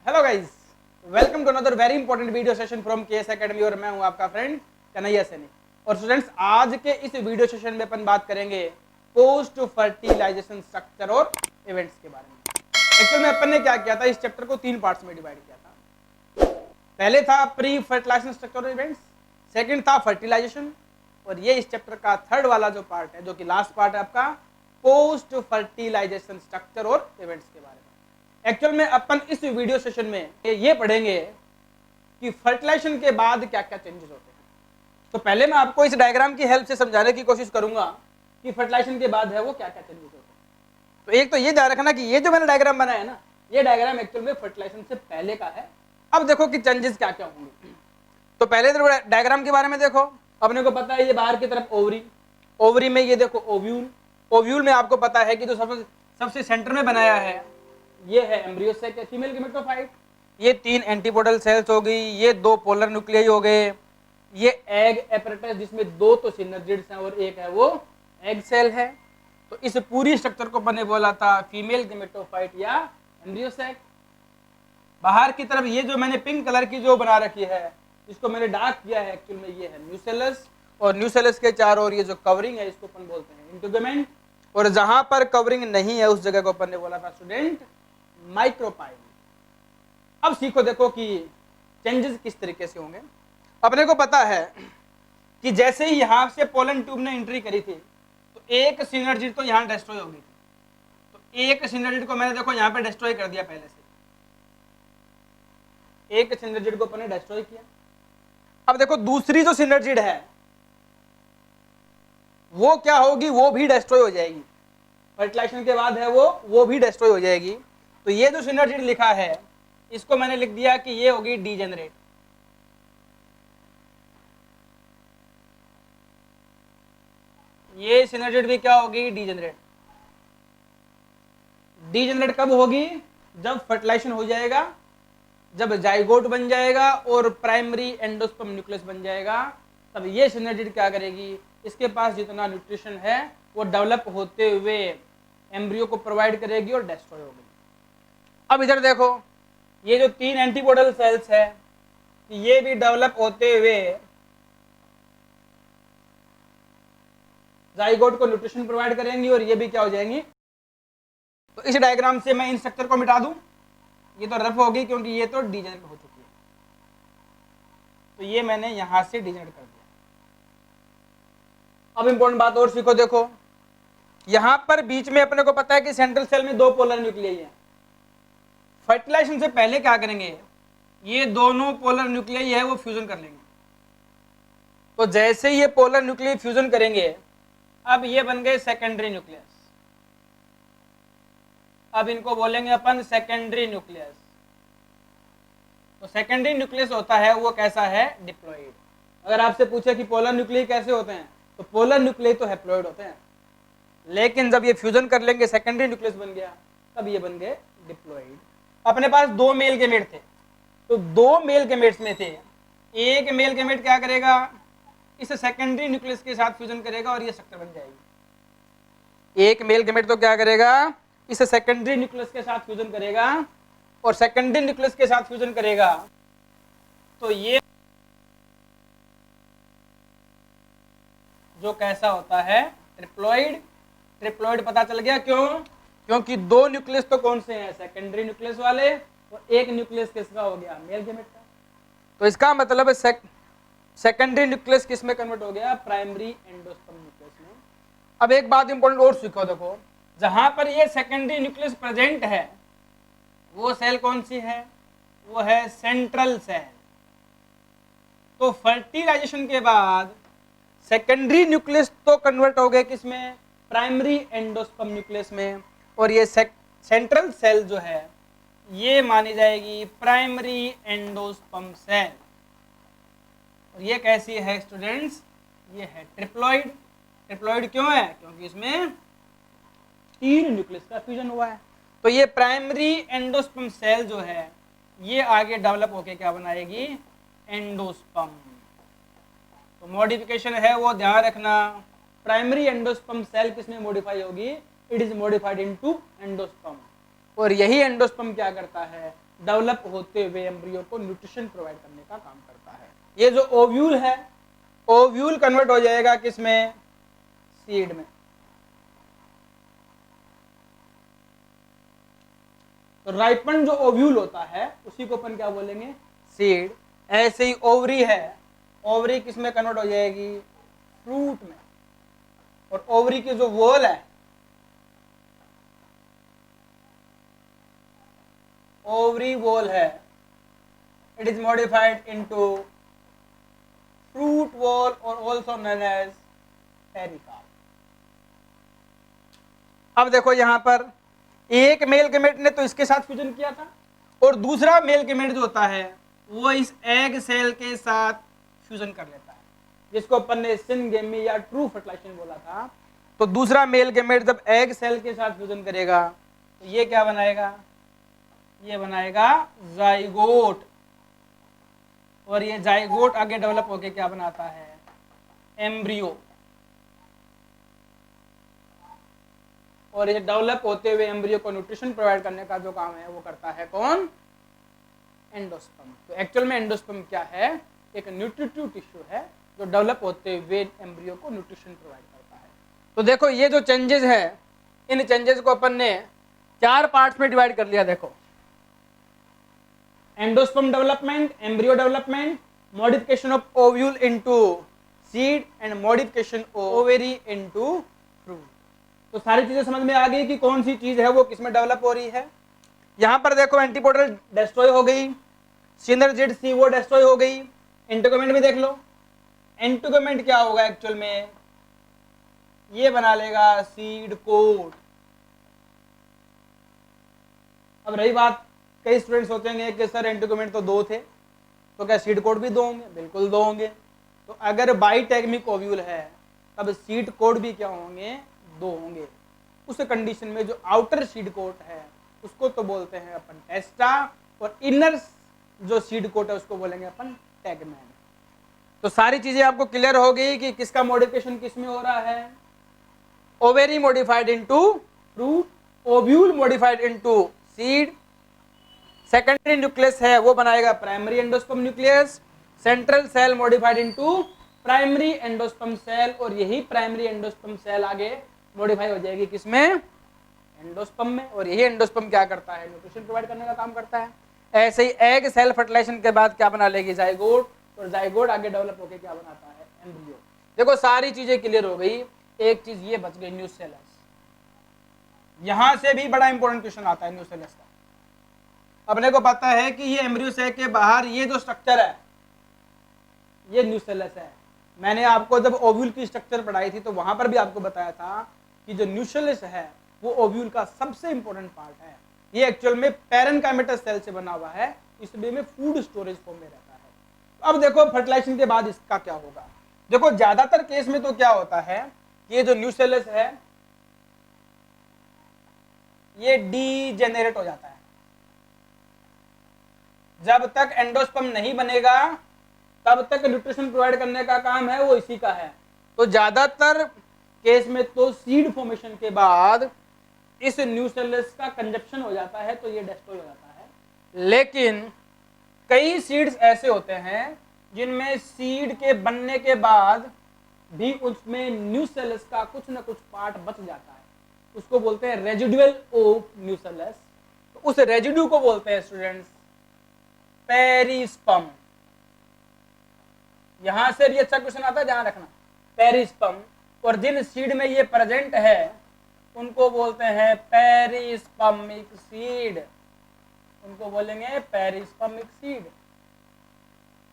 Hello guys, welcome to another very important video session from KS Academy और मैं हूं आपका फ्रेंड कन्हैया सैनी। और स्टूडेंट्स, आज के इस वीडियो सेशन में अपन बात करेंगे पोस्ट फर्टिलाइजेशन स्ट्रक्चर और इवेंट्स के बारे में। एक्चुअल में अपन ने क्या किया था, इस चैप्टर को 3 पार्ट्स में डिवाइड किया था। पहले था प्री फर्टिलाइजेशन स्ट्रक्चर और इवेंट्स, सेकंड था फर्टिलाइजेशन, और ये इस चैप्टर का थर्ड वाला जो पार्ट है, जो कि लास्ट पार्ट है आपका, पोस्ट फर्टिलाइजेशन स्ट्रक्चर और इवेंट्स के बारे में। एक्चुअल में अपन इस वीडियो सेशन में ये पढ़ेंगे कि फर्टिलाइजेशन के बाद क्या क्या चेंजेस होते हैं। तो पहले मैं आपको इस डायग्राम की हेल्प से समझाने की कोशिश करूंगा कि फर्टिलाइजेशन के बाद है वो क्या क्या चेंजेस होते हैं। तो एक तो ये ध्यान रखना कि ये जो मैंने डायग्राम बनाया है ना, ये डायग्राम एक्चुअल में फर्टिलाइजेशन से पहले का है। अब देखो कि चेंजेस क्या क्या होंगे। तो पहले तो डायग्राम के बारे में देखो, अपने को पता है ये बाहर की तरफ ओवरी, ओवरी में ये देखो ओव्यूल, ओव्यूल में आपको पता है कि जो सबसे सेंटर में बनाया है ये है एम्ब्रियो सेक या फीमेल गेमेटोफाइट। ये 3 एंटीपोडल सेल्स हो गई, ये 2 पोलर न्यूक्लियाई हो गए, ये एग एपरेटस जिसमें 2 तो सिनर्जिड्स हैं और एक है वो एग सेल है। तो इस पूरी स्ट्रक्चर को मैंने बोला था फीमेल गेमेटोफाइट या एम्ब्रियो सेक। बाहर की तरफ ये जो मैंने पिंक कलर की जो बना रखी है, इसको मैंने डार्क किया है, एक्चुअल में ये है न्यूसेलस, और न्यूसेलस के चारों ओर ये जो कवरिंग है इसको अपन बोलते हैं इंटीगुमेंट, और जहां पर कवरिंग नहीं है उस जगह को अपन ने बोला था स्टूडेंट माइक्रोपाइल। अब सीखो, देखो कि चेंजेस किस तरीके से होंगे। अपने को पता है कि जैसे ही यहां से पोलन ट्यूब ने एंट्री करी थी तो एक सिनर्जिड तो यहां डिस्ट्रॉय हो गई थी। तो एक सिनर्जिड को मैंने देखो यहां पे डिस्ट्रॉय कर दिया, पहले से एक सिनर्जिड को अपने डिस्ट्रॉय किया। अब देखो दूसरी जो सिनर्जिड है वो क्या होगी, वो भी डिस्ट्रॉय हो जाएगी। फर्टिलाइजेशन के बाद है वो भी डिस्ट्रॉय हो जाएगी। तो ये जो सिनर्जिड लिखा है इसको मैंने लिख दिया कि ये होगी डीजेनरेट। ये सिनर्जिड भी क्या होगी, डीजेनरेट। डीजेनरेट कब होगी, जब फर्टिलाइजेशन हो जाएगा, जब जाइगोट बन जाएगा और प्राइमरी एंडोस्पर्म न्यूक्लियस बन जाएगा, तब ये सिनर्जिड क्या करेगी, इसके पास जितना न्यूट्रिशन है वो डेवलप होते हुए एम्ब्रियो को प्रोवाइड करेगी और डिस्ट्रॉय होगी। अब इधर देखो, ये जो 3 एंटीपोडल सेल्स है ये भी डेवलप होते हुए जाइगोट को न्यूट्रिशन प्रोवाइड करेंगी और ये भी क्या हो जाएंगी। तो इस डायग्राम से मैं इन स्ट्रक्चर को मिटा दूं, ये तो रफ होगी क्योंकि ये तो डिजेनरेट हो चुकी है। तो ये मैंने यहां से डिजेनरेट कर दिया। अब इंपॉर्टेंट बात और सीखो, देखो यहां पर बीच में अपने को पता है कि सेंट्रल सेल में 2 पोलर न्यूक्लियाई है। फर्टिलाइजेशन से पहले क्या करेंगे, ये दोनों पोलर न्यूक्लियाई है वो फ्यूजन कर लेंगे। तो जैसे ये पोलर न्यूक्लियाई फ्यूजन करेंगे, अब ये बन गए सेकेंडरी न्यूक्लियस। अब इनको बोलेंगे अपन सेकेंडरी न्यूक्लियस। तो सेकेंडरी न्यूक्लियस होता है वो कैसा है, डिप्लॉइड। अगर आपसे पूछे कि पोलर न्यूक्लियाई कैसे होते हैं, तो पोलर न्यूक्लियाई तो हैप्लॉइड होते हैं, लेकिन जब ये फ्यूजन कर लेंगे सेकेंडरी न्यूक्लियस बन गया, तब ये बन गए डिप्लॉइड। अपने पास 2 मेल गेमेट थे, तो 2 मेल गेमेट्स में थे, एक मेल गेमेट क्या करेगा, इस सेकेंडरी न्यूक्लियस के साथ फ्यूजन करेगा और ये स्ट्रक्चर बन जाएगी। एक मेल गेमेट तो क्या करेगा, इस सेकेंडरी न्यूक्लियस के साथ फ्यूजन करेगा और सेकेंडरी न्यूक्लियस के साथ फ्यूजन करेगा, तो ये जो कैसा होता है, ट्रिप्लॉइड। ट्रिप्लॉइड पता चल गया क्यों, क्योंकि 2 न्यूक्लियस तो कौन से हैं, सेकेंडरी न्यूक्लियस वाले, और एक न्यूक्लियस किसका हो गया, मेल गेमेट का। तो इसका मतलब है सेकेंडरी न्यूक्लियस किस में कन्वर्ट हो गया, प्राइमरी एंडोस्पर्म न्यूक्लियस में। अब एक बात इंपॉर्टेंट और सीखो, देखो जहां पर ये सेकेंडरी न्यूक्लियस प्रेजेंट है वो सेल कौन सी है, वो है सेंट्रल सेल। तो फर्टिलाइजेशन के बाद सेकेंडरी न्यूक्लियस तो कन्वर्ट हो गए किसमें, प्राइमरी एंडोस्पर्म न्यूक्लियस में, और ये सेंट्रल सेल जो है ये मानी जाएगी प्राइमरी एंडोस्पर्म सेल। और ये कैसी है स्टूडेंट्स, ये है ट्रिप्लॉइड। ट्रिप्लॉइड क्यों है, क्योंकि इसमें 3 न्यूक्लियस का फ्यूजन हुआ है। तो ये प्राइमरी एंडोस्पर्म सेल जो है ये आगे डेवलप होके क्या बनाएगी, एंडोस्पर्म। तो मॉडिफिकेशन है वो ध्यान रखना, प्राइमरी एंडोस्पर्म सेल किसमें मॉडिफाई होगी, it is modified into endosperm. और यही एंडोस्पर्म क्या करता है, डेवलप होते हुए एम्ब्रियो को न्यूट्रिशन प्रोवाइड करने का काम करता है। ये जो ओव्यूल है, ओव्यूल कन्वर्ट हो जाएगा किसमें? सीड में। तो राइपन जो ओव्यूल होता है उसी को अपन क्या बोलेंगे? सीड। ऐसे ही ओवरी है, ओवरी किसमें कन्वर्ट हो जाएगी? फ्रूट में। और ओवरी की जो वॉल है, ओवरी वॉल है, it is modified into fruit wall और ऑल्सो नोन एज पेरिकार्प। अब देखो यहां पर एक मेल गेमेट ने तो इसके साथ फ्यूजन किया था और दूसरा मेल गेमेट जो होता है वो इस एग सेल के साथ फ्यूजन कर लेता है, जिसको अपन ने सिनगेमी या ट्रू फर्टिलाइजेशन बोला था। तो दूसरा मेल गेमेट जब एग सेल के साथ फ्यूजन करेगा तो ये क्या बनाएगा? ये बनाएगा जाइगोट। और ये जाइगोट आगे डेवलप होके क्या बनाता है? एम्ब्रियो। और ये डेवलप होते हुए एम्ब्रियो को न्यूट्रिशन प्रोवाइड करने का जो काम है वो करता है कौन? एंडोस्पर्म। तो एक्चुअल में एंडोस्पर्म क्या है? एक न्यूट्रिटिव टिश्यू है जो डेवलप होते हुए एम्ब्रियो को न्यूट्रिशन प्रोवाइड करता है। तो देखो ये जो चेंजेस है, इन चेंजेस को अपन ने 4 पार्ट्स में डिवाइड कर लिया। देखो, endosperm development, embryo development, modification of ovule into seed and modification of ovary into fruit. तो सारी चीजें समझ में आ गई कि कौन सी चीज है वो किसमें डेवलप हो रही है। यहां पर देखो एंटीपोडल डिस्ट्रॉय हो गई, सिनर्जिड सी वो डिस्ट्रॉय हो गई। एंटोगमेंट भी देख लो, एंटोगमेंट क्या होगा एक्चुअल में? ये बना लेगा सीड कोट। अब रही बात, कई स्टूडेंट्स सोचेंगे कि सर एंटोगमेंट तो 2 थे, तो क्या सीड कोट भी 2 होंगे? बिल्कुल 2 होंगे। तो अगर बाइटैगमिक ओव्यूल है तब सीड कोट भी क्या होंगे? 2 होंगे। उस कंडीशन में जो आउटर सीड कोट है उसको तो बोलते हैं अपन टेस्टा, और इनर जो सीड कोट है उसको बोलेंगे अपन टैगमैन। तो सारी चीजें आपको क्लियर हो गई कि किसका मॉडिफिकेशन किसमें हो रहा है? Ovary modified into fruit, ovule modified into seed, secondary nucleus है वो बनाएगा primary endosperm nucleus, central cell modified into primary endosperm cell, और यही प्राइमरी एंडोस्पर्म सेल आगे मॉडिफाई हो जाएगी किसमें? एंडोस्पर्म में। और यही एंडोस्पर्म क्या करता है? न्यूट्रिशन प्रोवाइड करने का काम करता है। ऐसे ही एग सेल फर्टिलाइजेशन के बाद क्या बना लेगी? जाइगोट, और जाइगोट आगे डेवलप होकर क्या बनाता है? एम्ब्रियो। देखो सारी चीजें क्लियर हो गई, एक चीज ये बच गई, न्यूसेलस। यहां से भी बड़ा इंपॉर्टेंट क्वेश्चन आता है न्यूसेलस का। अपने को पता है कि ये एम्ब्रियो सेल के बाहर ये जो स्ट्रक्चर है ये न्यूसेलस है। मैंने आपको जब ओव्यूल की स्ट्रक्चर पढ़ाई थी तो वहां पर भी आपको बताया था कि जो न्यूसेलस है वो ओव्यूल का सबसे इंपॉर्टेंट पार्ट है। ये एक्चुअल में पैरेन्काइमेटस सेल से बना हुआ है, इसलिए में फूड स्टोरेज फॉर्म में रहता है। अब देखो फर्टिलाइजेशन के बाद इसका क्या होगा। देखो ज्यादातर केस में तो क्या होता है कि ये जो न्यूसेलस है ये डीजेनरेट हो जाता है। जब तक एंडोस्पर्म नहीं बनेगा तब तक न्यूट्रिशन प्रोवाइड करने का काम है वो इसी का है। तो ज्यादातर केस में तो सीड फॉर्मेशन के बाद इस न्यूसेलस का कंजप्शन हो जाता है, तो ये डिस्ट्रॉय हो जाता है। लेकिन कई सीड्स ऐसे होते हैं जिनमें सीड के बनने के बाद भी उसमें न्यूसेलस का कुछ ना कुछ पार्ट बच जाता है, उसको बोलते हैं रेजिडुअल ऑफ न्यूसेलस। तो उस रेजिड्यू को बोलते हैं स्टूडेंट्स पेरिस्पर्म। यहां से भी अच्छा क्वेश्चन आता है, ध्यान रखना, पेरिस्पर्म। और जिन सीड में ये प्रेजेंट है उनको बोलते हैं पेरिस्पर्मिक सीड, उनको बोलेंगे पेरिस्पर्मिक सीड।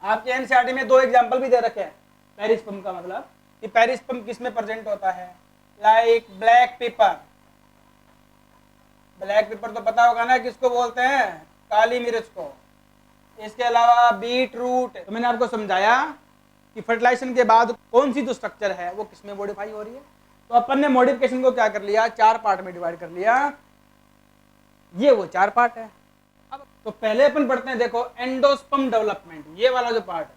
आपके एनसीईआरटी में 2 एग्जांपल भी दे रखे हैं पेरिस्पर्म का मतलब कि पेरिस्पर्म किस में प्रेजेंट होता है, like black pepper. Black pepper तो पता होगा ना किसको बोलते हैं, काली मिर्च को। इसके अलावा बीट रूट। तो मैंने आपको समझाया कि फर्टिलाइजेशन के बाद कौन सी जो स्ट्रक्चर है वो किसमें मॉडिफाई हो रही है। तो अपन ने मॉडिफिकेशन को क्या कर लिया, 4 पार्ट में डिवाइड कर लिया। ये वो 4 पार्ट है। अब तो पहले अपन पढ़ते हैं, देखो एंडोस्पर्म डेवलपमेंट, ये वाला जो पार्ट है।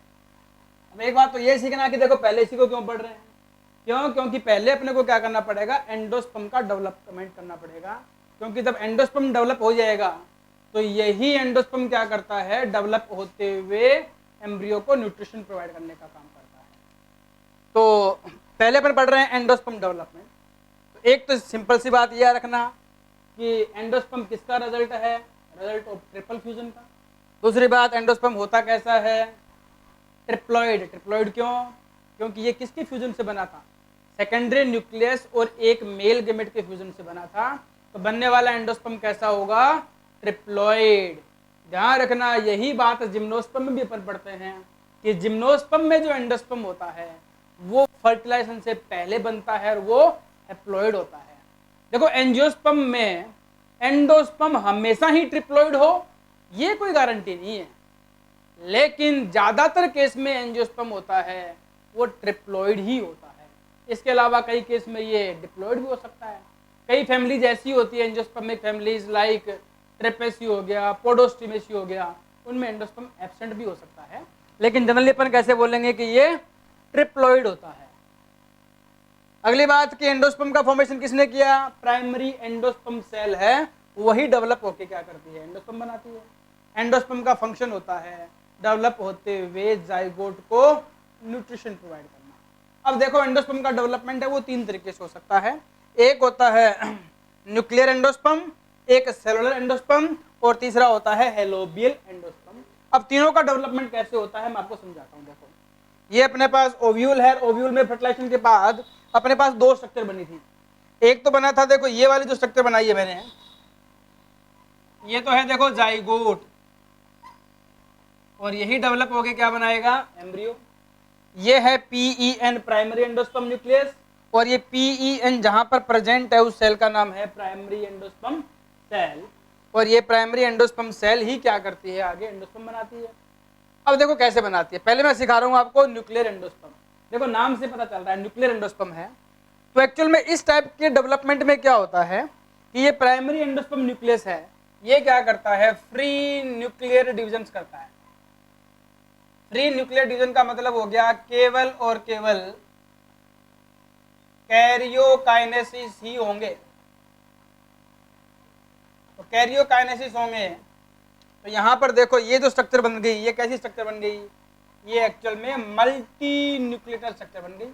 अब एक बात तो ये सीखना कि देखो पहले इसी को क्यों पढ़ रहे हैं, क्योंकि पहले अपने को क्या करना पड़ेगा, एंडोस्पर्म का डेवलपमेंट करना पड़ेगा। क्योंकि जब एंडोस्पर्म डेवलप हो जाएगा तो यही एंडोस्पर्म क्या करता है, डेवलप होते हुए एम्ब्रियो को न्यूट्रिशन प्रोवाइड करने का काम करता है। तो पहले अपन पढ़ रहे हैं एंडोस्पर्म डेवलपमेंट। तो एक तो सिंपल सी बात यह रखना कि एंडोस्पर्म किसका रिजल्ट है, रिजल्ट ऑफ ट्रिपल फ्यूजन का। दूसरी बात, एंडोस्पर्म होता कैसा है, ट्रिप्लॉइड। ट्रिप्लॉइड क्यों, क्योंकि ये किसके फ्यूजन से बना था, सेकेंडरी न्यूक्लियस और एक मेल गेमेट के फ्यूजन से बना था। तो बनने वाला एंडोस्पर्म कैसा होगा, ट्रिप्लॉइड। ध्यान रखना यही बात जिम्नोस्पर्म में भी अपन पढ़ते हैं कि जिम्नोस्पर्म में जो एंडोस्पर्म होता है वो फर्टिलाइजेशन से पहले बनता है और वो हैप्लॉइड होता है। देखो एंजियोस्पर्म में एंडोस्पर्म हमेशा ही ट्रिप्लॉइड हो ये कोई गारंटी नहीं है, लेकिन ज्यादातर केस में एंजियोस्पर्म होता है वो ट्रिप्लॉइड ही होता है। इसके अलावा कई केस में ये डिप्लॉइड भी हो सकता है। कई फैमिलीज ऐसी होती है एंजियोस्पर्मिक फैमिलीज, लाइक ट्रेपेसी हो गया, पोडोस्टिमेसी हो गया, उनमें एंडोस्पर्म एब्सेंट भी हो सकता है, लेकिन जनरली अपन कैसे बोलेंगे कि ये ट्रिप्लॉइड होता है। अगली बात कि एंडोस्पर्म का फॉर्मेशन किसने किया, प्राइमरी एंडोस्पर्म सेल है वही डेवलप होके क्या करती है, एंडोस्पर्म बनाती है। एंडोस्पर्म का फंक्शन होता है डेवलप होते हुए जाइगोट को न्यूट्रिशन प्रोवाइड करना। अब देखो एंडोस्पर्म का डेवलपमेंट है वो तीन तरीके से हो सकता है। एक होता है न्यूक्लियर एंडोस्पर्म, एक सेलुलर एंडोस्पर्म और तीसरा होता है हेलोबियल एंडोस्पर्म। अब तीनों का डेवलपमेंट कैसे होता है मैं आपको समझाता हूँ। देखो ये अपने पास ओव्यूल है, ओव्यूल में फर्टिलाइजेशन के बाद अपने पास दो स्ट्रक्चर बनी थी। एक तो बना था, देखो ये वाली जो स्ट्रक्चर बनाई है मैंने, ये तो है देखो जाइगोट, और यही डेवलप होके क्या बनाएगा, एम्ब्रियो। ये है PEN प्राइमरी एंडोस्पर्म न्यूक्लियस, और ये PEN जहां पर प्रेजेंट है उस सेल का नाम है प्राइमरी एंडोस्पर्म सेल, और ये प्राइमरी एंडोस्पर्म सेल ही क्या करती है, आगे एंडोस्पर्म बनाती है। अब देखो कैसे बनाती है, पहले मैं सिखा रहा हूं आपको न्यूक्लियर एंडोस्पर्म। देखो नाम से पता चल रहा है न्यूक्लियर एंडोस्पर्म है। तो एक्चुअल में इस टाइप के डेवलपमेंट में क्या होता है कि ये प्राइमरी एंडोस्पर्म न्यूक्लियस है, ये क्या करता है, फ्री न्यूक्लियर डिविजन करता है। फ्री न्यूक्लियर डिवीजन का मतलब हो गया केवल और केवल कैरियोकाइनेसिस ही होंगे। तो कैरियोकाइनेसिस होंगे तो यहां पर देखो ये जो स्ट्रक्चर बन गई, ये कैसी स्ट्रक्चर बन गई, ये एक्चुअल में मल्टी न्यूक्लियर स्ट्रक्चर बन गई।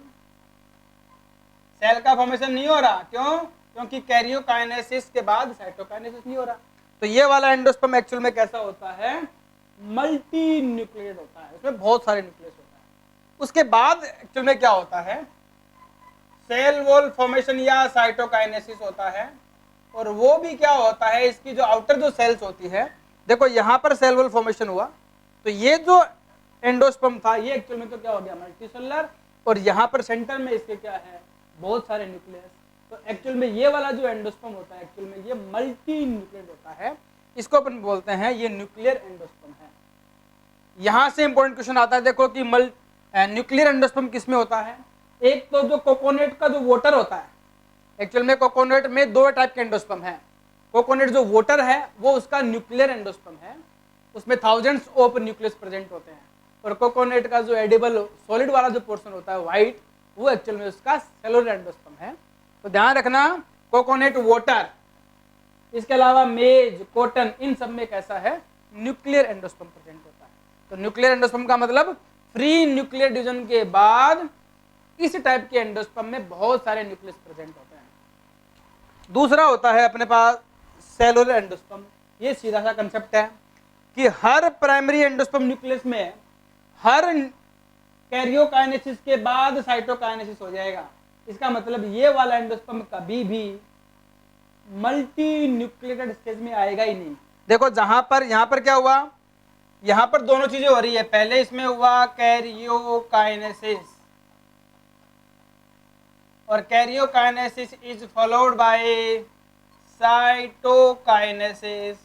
सेल का फॉर्मेशन नहीं हो रहा, क्यों, क्योंकि कैरियोकाइनेसिस के बाद साइटोकाइनेसिस नहीं हो रहा। तो ये वाला एंडोस्पर्म एक्चुअल में कैसा होता है, मल्टी न्यूक्लियेट होता है, उसमें बहुत सारे न्यूक्लियस होता है। उसके बाद एक्चुअल में क्या होता है, सेल वॉल फॉर्मेशन या साइटोकाइनेसिस होता है, और वो भी क्या होता है, इसकी जो आउटर जो सेल्स होती है, देखो यहाँ पर सेल वॉल फॉर्मेशन हुआ, तो ये जो एंडोस्पर्म था ये एक्चुअल में तो क्या हो गया, मल्टीसेलुलर, और यहाँ पर सेंटर में इसके क्या है, बहुत सारे न्यूक्लियस। तो एक्चुअल में ये वाला जो एंडोस्पर्म होता है एक्चुअल में ये मल्टी न्यूक्लियेट होता है, इसको अपन बोलते हैं ये न्यूक्लियर एंडोस्पर्म है। यहां से इंपॉर्टेंट क्वेश्चन आता है, देखो कि न्यूक्लियर एंडोस्पर्म किसमें होता है, एक तो जो कोकोनट का जो वोटर होता है, एक्चुअल में कोकोनट में दो टाइप के एंडोस्पर्म है। कोकोनट जो वोटर है वो उसका न्यूक्लियर एंडोस्पर्म है, उसमें थाउजेंड्स ऑफ न्यूक्लियस प्रेजेंट होते हैं, और कोकोनट का जो एडिबल सॉलिड वाला जो पोर्शन होता है व्हाइट, वो एक्चुअल में उसका सेलुलर एंडोस्पर्म है। तो ध्यान रखना कोकोनट वोटर, इसके अलावा मेज, कॉटन, इन सब में कैसा है, न्यूक्लियर एंडोस्पर्म प्रेजेंट होता है। तो न्यूक्लियर एंडोस्पर्म का मतलब फ्री न्यूक्लियर डिवीजन के बाद इस टाइप के एंडोस्पर्म में बहुत सारे न्यूक्लियस प्रेजेंट होते हैं। दूसरा होता है अपने पास सेलुलर एंडोस्पर्म। ये सीधा सा कंसेप्ट है कि हर प्राइमरी एंडोस्पर्म न्यूक्लियस में हर कैरियोकाइनेसिस के बाद साइटोकाइनेसिस हो जाएगा। इसका मतलब ये वाला एंडोस्पर्म कभी भी मल्टी न्यूक्लिएटेड स्टेज में आएगा ही नहीं। देखो जहां पर यहां पर क्या हुआ, यहां पर दोनों चीजें हो रही है, पहले इसमें हुआ कैरियोकाइनेसिस, और karyokinesis is followed by cytokinesis.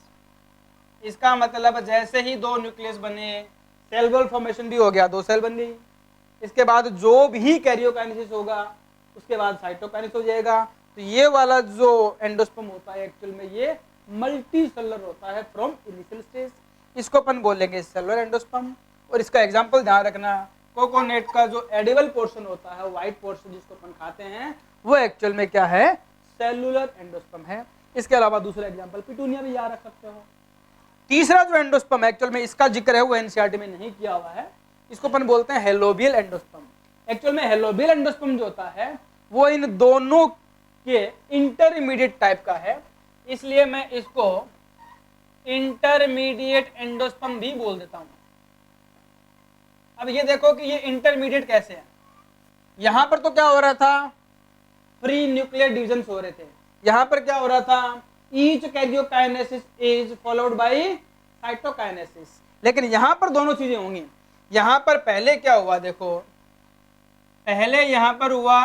इसका मतलब जैसे ही दो न्यूक्लियस बने, सेल वॉल फॉर्मेशन भी हो गया, दो सेल बन गई, इसके बाद जो भी कैरियोकाइनेसिस होगा उसके बाद साइटोकाइनेसिस हो जाएगा। तो ये वाला जो एंडोस्पर्म होता है एक्चुअल में ये मल्टी सेलुलर होता है फ्रॉम इनिशियल स्टेज, इसको अपन बोलेंगे सेलुलर एंडोस्पर्म। और इसका एग्जांपल ध्यान रखना, कोकोनट का जो एडिबल पोर्शन होता है, व्हाइट पोर्शन जिसको अपन खाते हैं, वो एक्चुअल में क्या है, सेलुलर एंडोस्पर्म है। इसके अलावा दूसरा एग्जांपल पिटूनिया भी याद रख सकते हो। तीसरा जो एंडोस्पर्म एक्चुअल में इसका जिक्र है वो एनसीईआरटी में नहीं किया हुआ है, इसको अपन बोलते हैं हेलोबियल एंडोस्पर्म। एक्चुअल में हेलोबियल एंडोस्पर्म जो होता है वो इन दोनों के इंटरमीडिएट टाइप का है, इसलिए मैं इसको इंटरमीडिएट एंडोस्पर्म भी बोल देता हूं। अब ये देखो कि ये इंटरमीडिएट कैसे है। यहां पर तो क्या हो रहा था, फ्री न्यूक्लियर डिविजन हो रहे थे। यहां पर क्या हो रहा था, each karyokinesis is followed by cytokinesis. लेकिन यहां पर दोनों चीजें होंगी। यहां पर पहले क्या हुआ, देखो पहले यहां पर हुआ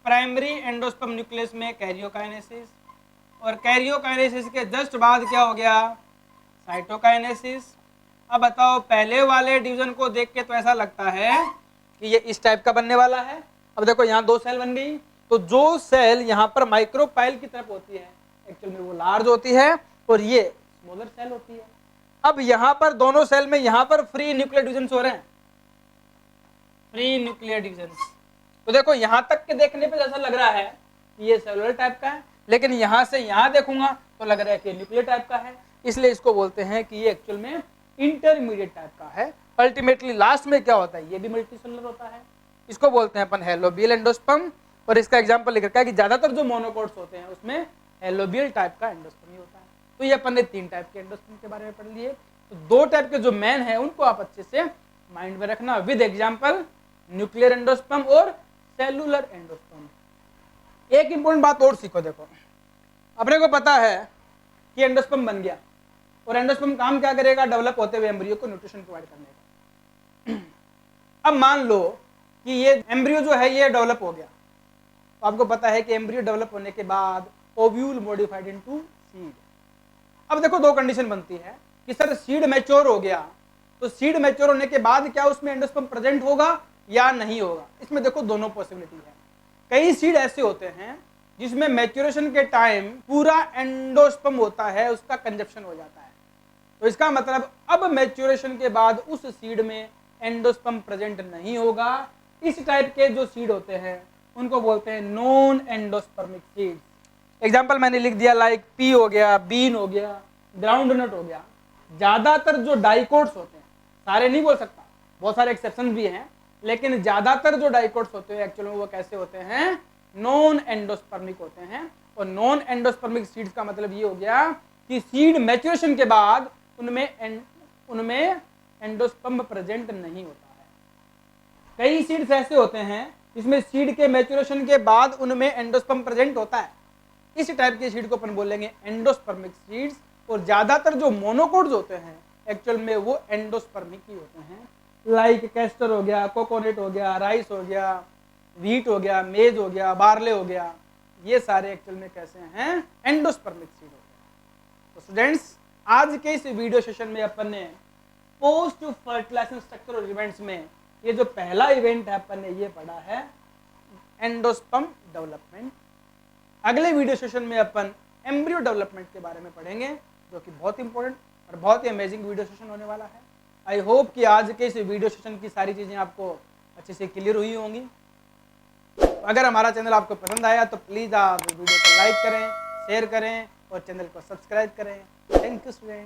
प्राइमरी एंडोस्पर्म न्यूक्लियस में कैरियोकाइनेसिस, और कैरियोकाइनेसिस के जस्ट बाद क्या हो गया, साइटोकाइनेसिस। अब बताओ, पहले वाले डिवीजन को देख के तो ऐसा लगता है कि ये इस टाइप का बनने वाला है। अब देखो यहाँ दो सेल बन गई, तो जो सेल यहाँ पर माइक्रोपाइल की तरफ होती है एक्चुअल में वो लार्ज होती है और ये स्मॉलर सेल होती है। अब यहाँ पर दोनों सेल में यहाँ पर फ्री न्यूक्लियर डिविजन हो रहे हैं, फ्री न्यूक्लियर डिविजन। तो देखो यहाँ तक के देखने पे जैसा लग रहा है कि ये सेलुलर टाइप का है, लेकिन यहाँ से यहाँ देखूंगा तो लग रहा है कि न्यूक्लियर टाइप का है, इसलिए इसको बोलते हैं कि ये एक्चुअल में इंटरमीडिएट टाइप का है। अल्टीमेटली लास्ट में क्या होता है, ये भी मल्टीसेलुलर होता है, इसको बोलते हैं अपन हेलोबियल एंडोस्पर्म। और इसका एग्जांपल लिख रखा है कि ज्यादातर जो मोनोकोट्स होते हैं उसमें हेलोबियल टाइप का एंडोस्पर्म ही होता है। तो ये अपन ने 3 टाइप के एंडोस्पर्म के बारे में पढ़ लिए। तो 2 टाइप के जो मेन है उनको आप अच्छे से माइंड में रखना, विद एग्जाम्पल न्यूक्लियर एंडोस्पर्म और सेलुलर एंडोस्पर्म। एक इंपॉर्टेंट बात और सीखो, देखो अपने को पता है कि एंडोस्पर्म बन गया, और एंडोस्पर्म काम क्या करेगा, डेवलप होते हुए एम्ब्रियो को न्यूट्रिशन प्रोवाइड करने का। अब मान लो कि ये एम्ब्रियो जो है ये डेवलप हो गया, तो आपको पता है कि एम्ब्रियो डेवलप होने के बाद ओव्यूल मॉडिफाइड इनटू सीड। अब देखो 2 कंडीशन बनती है कि सर सीड मैच्योर हो गया, तो सीड मैच्योर होने के बाद क्या उसमें एंडोस्पर्म प्रेजेंट होगा या नहीं होगा। इसमें देखो दोनों पॉसिबिलिटी है। कई सीड ऐसे होते हैं जिसमें मैच्योरेशन के टाइम पूरा एंडोस्पर्म होता है, उसका कंजप्शन हो जाता है, तो इसका मतलब अब मैच्योरेशन के बाद उस सीड में एंडोस्पर्म प्रेजेंट नहीं होगा। इस टाइप के जो सीड होते हैं उनको बोलते हैं नॉन एंडोस्पर्मिक सीड्स। एग्जांपल मैंने लिख दिया, लाइक पी हो गया, बीन हो गया, ग्राउंडनट हो गया। ज्यादातर जो डाइकोट्स होते हैं, सारे नहीं बोल सकता, बहुत सारे एक्सेप्शन भी हैं, लेकिन ज्यादातर जो डाइकोट्स होते हैं एक्चुअली वो कैसे होते हैं, नॉन एंडोस्पर्मिक होते हैं। और नॉन एंडोस्पर्मिक सीड्स का मतलब ये हो गया कि सीड मैच्योरेशन के बाद उनमें एंडोस्पर्म प्रेजेंट नहीं होता है। कई सीड्स ऐसे होते हैं जिसमें सीड के मैच्योरेशन के बाद उनमें एंडोस्पर्म प्रेजेंट होता है, इस टाइप के सीड को अपन बोलेंगे एंडोस्पर्मिक सीड्स। और ज्यादातर जो मोनोकोट्स होते हैं एक्चुअल में वो एंडोस्पर्मिक ही होते हैं, लाइक कैस्टर हो गया, कोकोनट हो गया, राइस हो गया, व्हीट हो गया, मेज हो गया, बार्ले हो गया, ये सारे एक्चुअल में कैसे हैं, एंडोस्पर्मिक सीड होते हैं। तो स्टूडेंट्स, आज के इस वीडियो सेशन में अपन ने पोस्ट फर्टिलाइजेशन स्ट्रक्चर और इवेंट्स में ये जो पहला इवेंट है अपन ने ये पढ़ा है एंडोस्पर्म डेवलपमेंट। अगले वीडियो सेशन में अपन एम्ब्रियो डेवलपमेंट के बारे में पढ़ेंगे, जो कि बहुत इंपॉर्टेंट और बहुत ही अमेजिंग वीडियो सेशन होने वाला है। आई होप कि आज के इस वीडियो सेशन की सारी चीज़ें आपको अच्छे से क्लियर हुई होंगी। अगर हमारा चैनल आपको पसंद आया तो प्लीज़ आप वीडियो को लाइक करें, शेयर करें और चैनल को सब्सक्राइब करें। Thank you student.